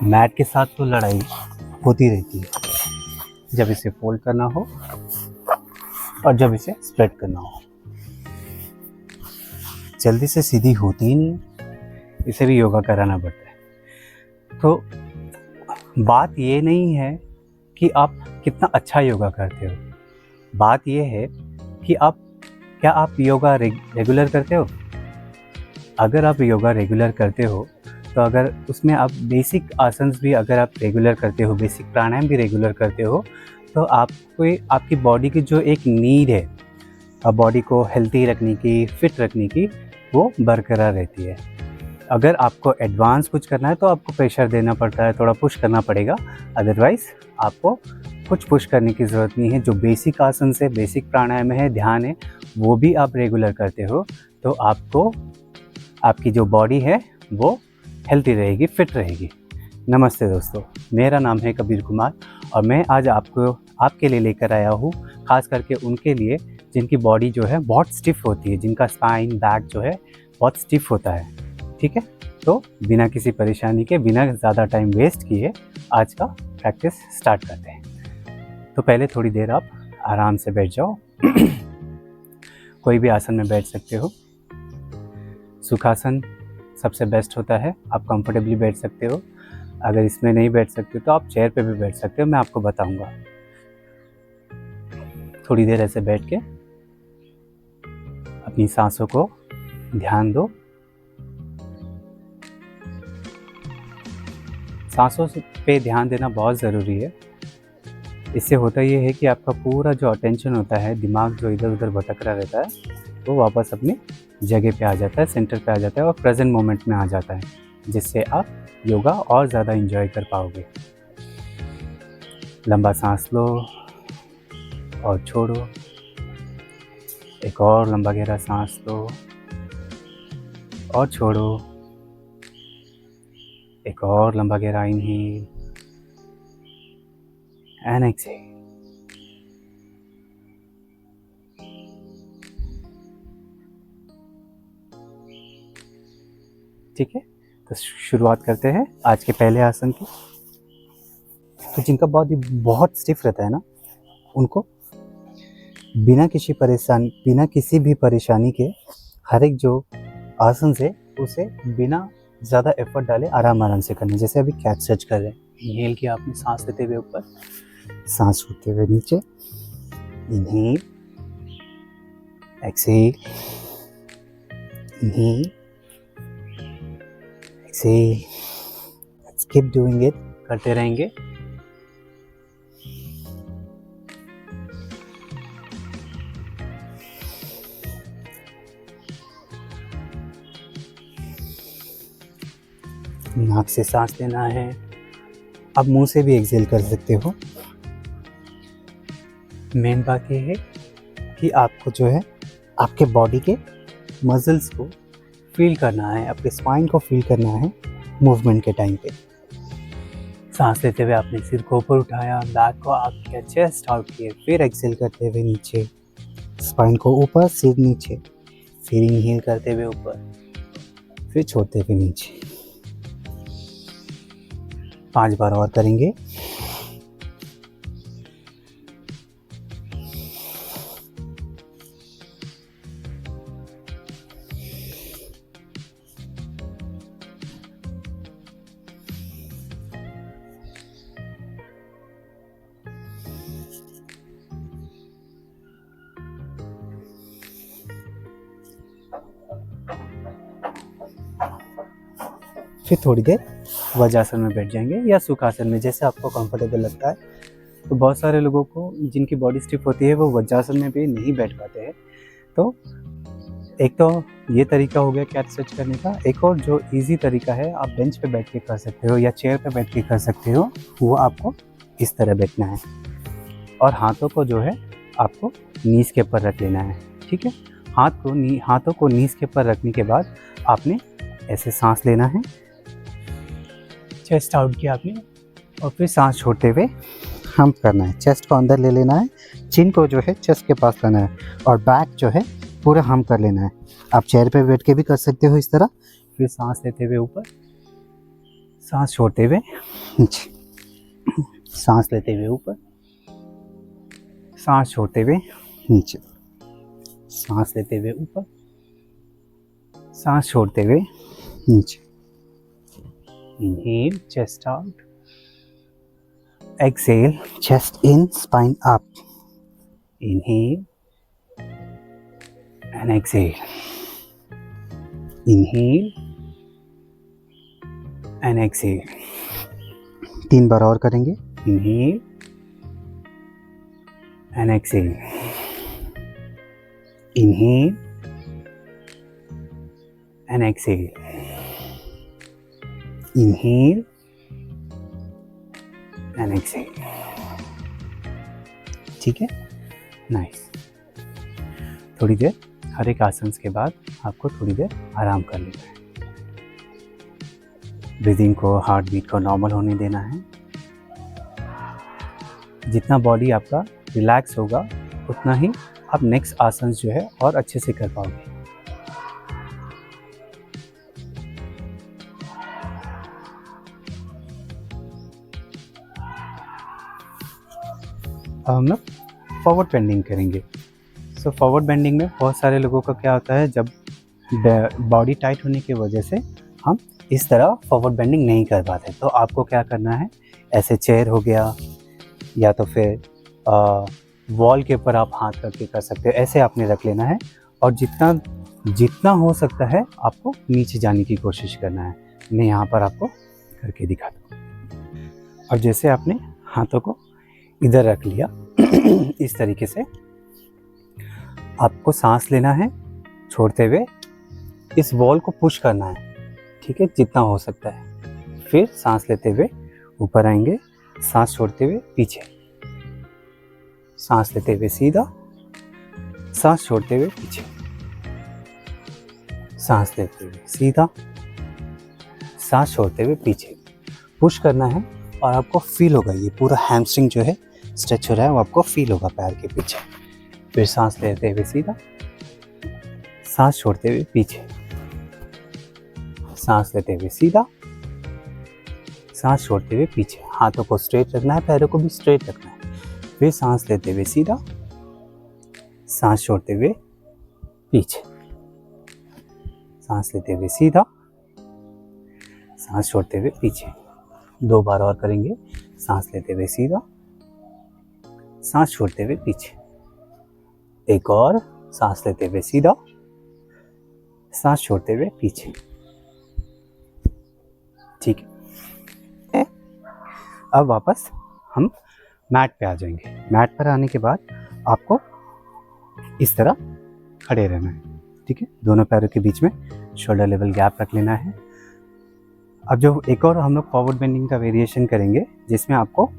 Mat के साथ तो लड़ाई होती रहती है, जब इसे फोल्ड करना हो और जब इसे स्प्रेड करना हो। जल्दी से सीधी होती ही नहीं है, इसे भी योगा कराना पड़ता है। तो बात ये नहीं है कि आप कितना अच्छा योगा करते हो, बात ये है कि क्या आप योगा रेगुलर करते हो। अगर आप योगा रेगुलर करते हो तो अगर उसमें आप बेसिक आसन्स भी अगर आप रेगुलर करते हो, बेसिक प्राणायाम भी रेगुलर करते हो, तो आपको आपकी बॉडी की जो एक नीड है बॉडी को हेल्थी रखने की, फिट रखने की, वो बरकरार रहती है। अगर आपको एडवांस कुछ करना है तो आपको प्रेशर देना पड़ता है, थोड़ा पुश करना पड़ेगा, अदरवाइज़ आपको कुछ पुश करने की ज़रूरत नहीं है। जो बेसिक आसन है, बेसिक प्राणायाम है, ध्यान है, वो भी आप रेगुलर करते हो तो आपको आपकी जो बॉडी है वो हेल्थी रहेगी, फिट रहेगी। नमस्ते दोस्तों, मेरा नाम है कबीर कुमार और मैं आज आपके लिए लेकर आया हूँ, ख़ास करके उनके लिए जिनकी बॉडी जो है बहुत स्टिफ होती है, जिनका स्पाइन, बैक जो है बहुत स्टिफ होता है। ठीक है, तो बिना किसी परेशानी के, बिना ज़्यादा टाइम वेस्ट किए आज का प्रैक्टिस स्टार्ट करते हैं। तो पहले थोड़ी देर आप आराम से बैठ जाओ। कोई भी आसन में बैठ सकते हो। सुखासन सबसे बेस्ट होता है, आप कंफर्टेबली बैठ सकते हो। अगर इसमें नहीं बैठ सकते तो आप चेयर पे भी बैठ सकते हो, मैं आपको बताऊंगा। थोड़ी देर ऐसे बैठ के अपनी सांसों को ध्यान दो। सांसों पे ध्यान देना बहुत ज़रूरी है। इससे होता ये है कि आपका पूरा जो अटेंशन होता है, दिमाग जो इधर उधर भटक रहा रहता है, वो वापस अपनी जगह पे आ जाता है, सेंटर पे आ जाता है और प्रेजेंट मोमेंट में आ जाता है, जिससे आप योगा और ज़्यादा एंजॉय कर पाओगे। लंबा सांस लो और छोड़ो। एक और लंबा गहरा सांस लो और छोड़ो। एक और लंबा गहरा इनहेल एंड एक्सहेल। ठीक है, तो शुरुआत करते हैं आज के पहले आसन की। तो जिनका बॉडी बहुत स्टिफ रहता है ना, उनको बिना किसी भी परेशानी के हर एक जो आसन से उसे बिना ज़्यादा एफर्ट डाले आराम से करना। जैसे अभी कैट स्ट्रेच कर रहे हैं, इनहेल किया आपने, सांस लेते हुए ऊपर, सांस छोड़ते हुए नीचे, inhale exhale, inhale exhale. Let's keep doing it, करते रहेंगे। नाक से सांस लेना है, आप मुंह से भी एक्सहेल कर सकते हो। मेन बात यह है कि आपको जो है आपके बॉडी के मसल्स को फील करना है, आपके स्पाइन को फील करना है मूवमेंट के टाइम पे। सांस लेते हुए आपने सिर को ऊपर उठाया, बैक को आप किया, चेस्ट आउट किए, फिर एक्सहेल करते हुए नीचे, स्पाइन को ऊपर, सिर नीचे, फिर इनहेल करते हुए ऊपर, फिर छोड़ते हुए नीचे। 5 बार और करेंगे। फिर थोड़ी देर वज्रासन में बैठ जाएंगे या सुखासन में, जैसे आपको कंफर्टेबल लगता है। तो बहुत सारे लोगों को जिनकी बॉडी स्टिफ होती है वो वज्रासन में भी नहीं बैठ पाते हैं। तो एक तो ये तरीका हो गया कैट स्ट्रेच करने का। एक और जो इजी तरीका है, आप बेंच पे बैठ के कर सकते हो या चेयर पे बैठ के कर सकते हो। वो आपको इस तरह बैठना है और हाथों को जो है आपको नीज के ऊपर रख लेना है। ठीक है, हाथों को नीज के ऊपर रखने के बाद आपने ऐसे सांस लेना है, चेस्ट आउट किया आपने और फिर सांस छोड़ते हुए हम करना है। चेस्ट को अंदर ले लेना है, चिन को जो है चेस्ट के पास लाना है और बैक जो है पूरा हम कर लेना है। आप चेयर पे बैठ के भी कर सकते हो इस तरह। फिर सांस लेते हुए ऊपर, सांस छोड़ते हुए नीचे, सांस लेते हुए ऊपर, सांस छोड़ते हुए नीचे, सांस लेते हुए ऊपर, सांस छोड़ते हुए नीचे। Inhale, chest out. Exhale, chest in, spine up. Inhale and exhale. Inhale and exhale. 3 बार और करेंगे. Inhale and exhale. Inhale and exhale. Inhale and exhale. ठीक है, नाइस। थोड़ी देर हर एक आसन के बाद आपको थोड़ी देर आराम कर लेना है। ब्रीदिंग को, हार्ट बीट को नॉर्मल होने देना है। जितना बॉडी आपका रिलैक्स होगा उतना ही आप नेक्स्ट आसन जो है और अच्छे से कर पाओगे। अब हम लोग फॉरवर्ड बेंडिंग करेंगे। सो फॉरवर्ड बेंडिंग में बहुत सारे लोगों का क्या होता है, जब बॉडी टाइट होने की वजह से हम इस तरह फॉरवर्ड बेंडिंग नहीं कर पाते। तो आपको क्या करना है, ऐसे चेयर हो गया या तो फिर वॉल के ऊपर आप हाथ रख के कर सकते हो, ऐसे आपने रख लेना है और जितना हो सकता है आपको नीचे जाने की कोशिश करना है। मैं यहाँ पर आपको करके दिखाता हूँ। और जैसे आपने हाथों को इधर रख लिया इस तरीके से आपको सांस लेना है, छोड़ते हुए इस वॉल को पुश करना है, ठीक है, जितना हो सकता है। फिर सांस लेते हुए ऊपर आएंगे, सांस छोड़ते हुए पीछे, सांस लेते हुए सीधा, सांस छोड़ते हुए पीछे, सांस लेते हुए सीधा, सांस छोड़ते हुए पीछे। पुश करना है और आपको फील होगा ये पूरा हैमस्ट्रिंग जो है स्ट्रेच हो रहा है, वो आपको फील होगा पैर के पीछे। फिर सांस लेते हुए सीधा, सांस छोड़ते हुए पीछे, सांस लेते हुए सीधा, सांस छोड़ते हुए पीछे। हाथों को स्ट्रेट रखना है, पैरों को भी स्ट्रेट रखना है। फिर सांस लेते हुए सीधा, सांस छोड़ते हुए पीछे, सांस लेते हुए सीधा, सांस छोड़ते हुए पीछे। 2 बार और करेंगे। सांस लेते हुए सीधा, सांस छोड़ते हुए पीछे। एक और, सांस लेते हुए सीधा, सांस छोड़ते हुए पीछे। ठीक है, अब वापस हम मैट पे आ जाएंगे। मैट पर आने के बाद आपको इस तरह खड़े रहना है, ठीक है। दोनों पैरों के बीच में शोल्डर लेवल गैप रख लेना है। अब जो एक और हम लोग फॉरवर्ड बेंडिंग का वेरिएशन करेंगे, जिसमें आपको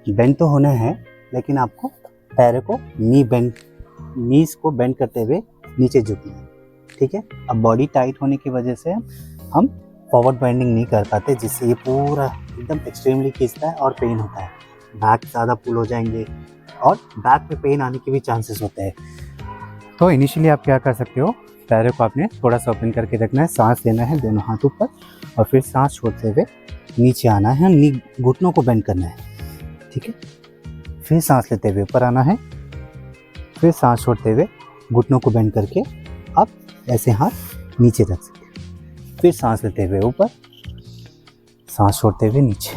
बेंड तो होना है, लेकिन आपको पैरों को नीज को बेंड करते हुए नीचे झुकना है, ठीक है। अब बॉडी टाइट होने की वजह से हम फॉरवर्ड बेंडिंग नहीं कर पाते, जिससे ये पूरा एकदम एक्सट्रीमली खींचता है और पेन होता है। बैक ज़्यादा पुल हो जाएंगे और बैक पे पेन आने के भी चांसेस होते हैं। तो इनिशियली आप क्या कर सकते हो, पैरों को आपने थोड़ा सा ओपन करके रखना है, सांस लेना है दोनों हाथ ऊपर और फिर सांस छोड़ते हुए नीचे आना है, घुटनों को बेंड करना है, ठीक है। फिर सांस लेते हुए ऊपर आना है, फिर सांस छोड़ते हुए घुटनों को बेंड करके आप ऐसे हाथ नीचे रख सकते हैं। फिर सांस लेते हुए ऊपर, सांस छोड़ते हुए नीचे,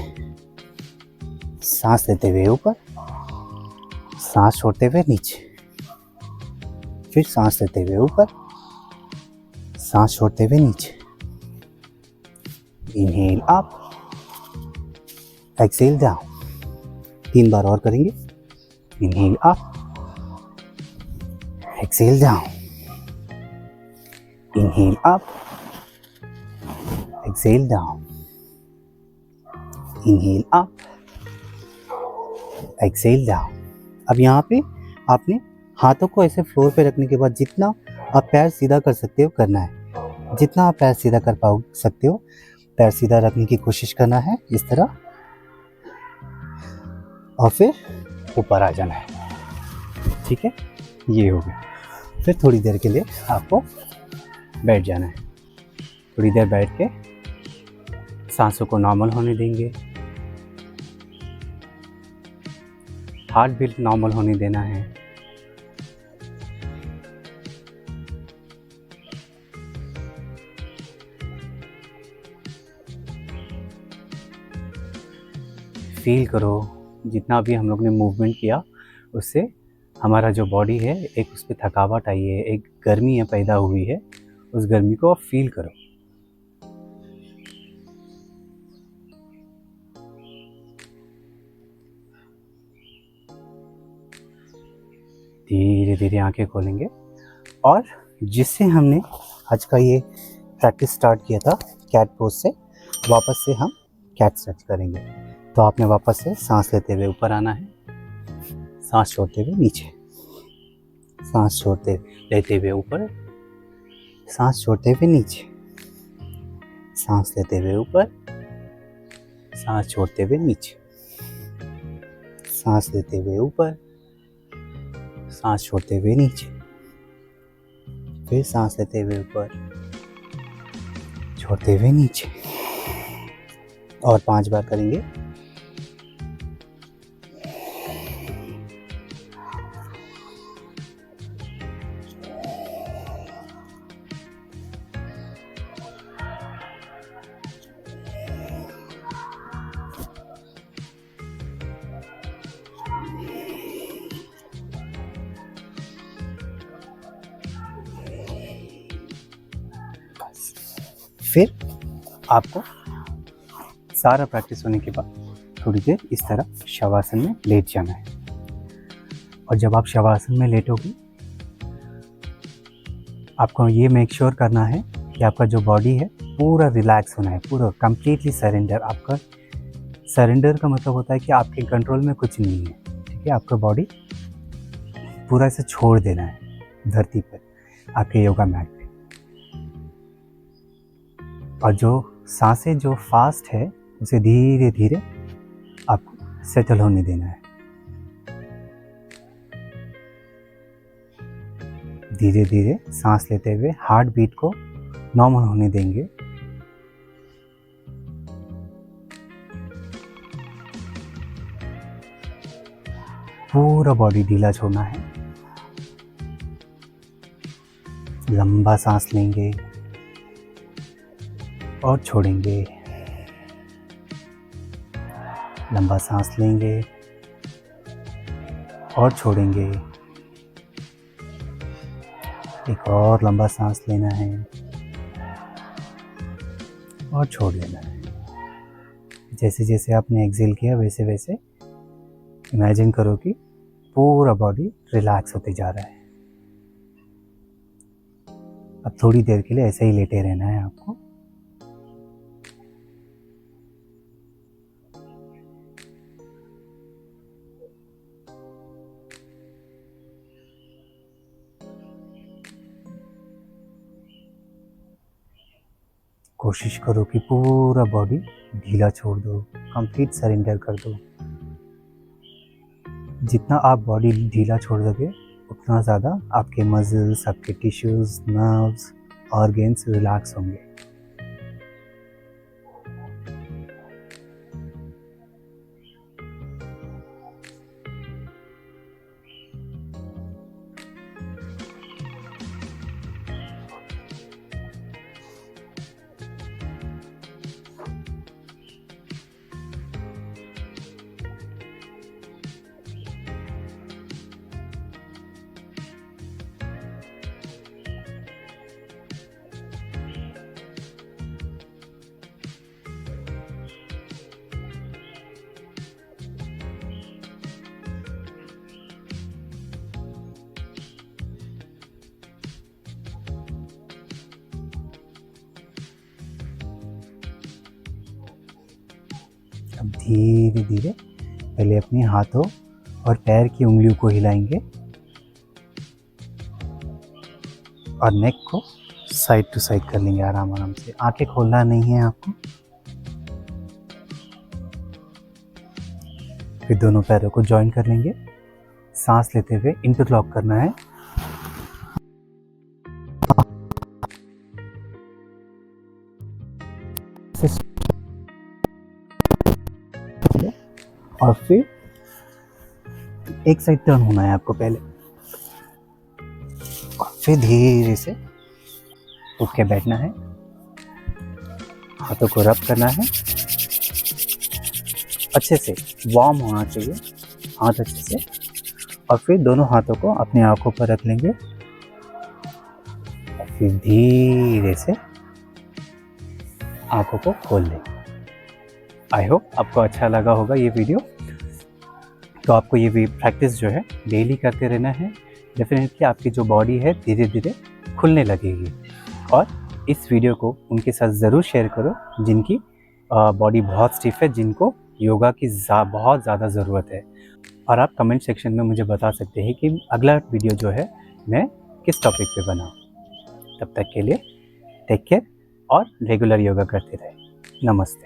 सांस लेते हुए ऊपर, सांस छोड़ते हुए नीचे, फिर सांस लेते हुए ऊपर, सांस छोड़ते हुए नीचे। Inhale up, exhale down. 3 बार और करेंगे। Inhale up, exhale down, inhale up, exhale down, inhale up, exhale down. अब यहाँ पे आपने हाथों को ऐसे फ्लोर पे रखने के बाद जितना आप पैर सीधा कर सकते हो करना है। जितना आप पैर सीधा कर सकते हो, पैर सीधा रखने की कोशिश करना है इस तरह, और फिर ऊपर आ जाना है, ठीक है। ये हो गया। फिर थोड़ी देर के लिए आपको बैठ जाना है। थोड़ी देर बैठ के सांसों को नॉर्मल होने देंगे, हार्ट बीट नॉर्मल होने देना है। फील करो जितना भी हम लोग ने मूवमेंट किया उससे हमारा जो बॉडी है एक उस पर थकावट आई है, एक गर्मी है पैदा हुई है, उस गर्मी को आप फील करो। धीरे धीरे आंखें खोलेंगे और जिससे हमने आज का ये प्रैक्टिस स्टार्ट किया था कैट पोज से, वापस से हम कैट स्ट्रेच करेंगे। तो आपने वापस से सांस लेते हुए ऊपर आना है, सांस छोड़ते हुए नीचे, सांस छोड़ते लेते हुए ऊपर, सांस छोड़ते हुए नीचे, सांस लेते हुए ऊपर, सांस छोड़ते हुए नीचे, सांस लेते हुए ऊपर, सांस छोड़ते हुए नीचे, फिर सांस लेते हुए ऊपर, छोड़ते हुए नीचे, और 5 बार करेंगे। फिर आपको सारा प्रैक्टिस होने के बाद थोड़ी देर इस तरह शवासन में लेट जाना है। और जब आप शवासन में लेटोगे आपको ये मेक श्योर करना है कि आपका जो बॉडी है पूरा रिलैक्स होना है, पूरा कंप्लीटली सरेंडर। आपका सरेंडर का मतलब होता है कि आपके कंट्रोल में कुछ नहीं है, ठीक है। आपका बॉडी पूरा इसे छोड़ देना है धरती पर, आपके योगा मैट पे। और जो सांसें जो फास्ट है उसे धीरे धीरे आपको सेटल होने देना है। धीरे धीरे सांस लेते हुए हार्ट बीट को नॉर्मल होने देंगे। पूरा बॉडी ढीला छोड़ना है। लंबा सांस लेंगे और छोड़ेंगे, लंबा सांस लेंगे और छोड़ेंगे। एक और लंबा सांस लेना है और छोड़ देना है। जैसे जैसे आपने एक्सेल किया वैसे वैसे इमेजिन करो कि पूरा बॉडी रिलैक्स होते जा रहा है। अब थोड़ी देर के लिए ऐसे ही लेटे रहना है आपको। कोशिश करो कि पूरा बॉडी ढीला छोड़ दो, कंप्लीट सरेंडर कर दो। जितना आप बॉडी ढीला छोड़ दोगे उतना ज़्यादा आपके मसल्स, आपके टिश्यूज, नर्व्स, ऑर्गन्स रिलैक्स होंगे। अब धीरे धीरे पहले अपने हाथों और पैर की उंगलियों को हिलाएंगे और नेक को साइड टू साइड कर लेंगे आराम आराम से। आंखें खोलना नहीं है आपको। फिर दोनों पैरों को जॉइन कर लेंगे। सांस लेते हुए इंटरलॉक करना है। और फिर एक साइड टर्न होना है आपको पहले, और फिर धीरे से उठ के बैठना है, हाथों को रब करना है, अच्छे से वार्म होना चाहिए हाथ अच्छे से, और फिर दोनों हाथों को अपनी आंखों पर रख लेंगे और फिर धीरे से आंखों को खोल लेंगे। आई होप आपको अच्छा लगा होगा ये वीडियो। तो आपको ये भी प्रैक्टिस जो है डेली करते रहना है। डेफिनेटली आपकी जो बॉडी है धीरे धीरे खुलने लगेगी। और इस वीडियो को उनके साथ ज़रूर शेयर करो जिनकी बॉडी बहुत स्टिफ है, जिनको योगा की बहुत ज़्यादा ज़रूरत है। और आप कमेंट सेक्शन में मुझे बता सकते हैं कि अगला वीडियो जो है मैं किस टॉपिक पे बनाऊं। तब तक के लिए टेक केयर और रेगुलर योगा करते रहें। नमस्ते।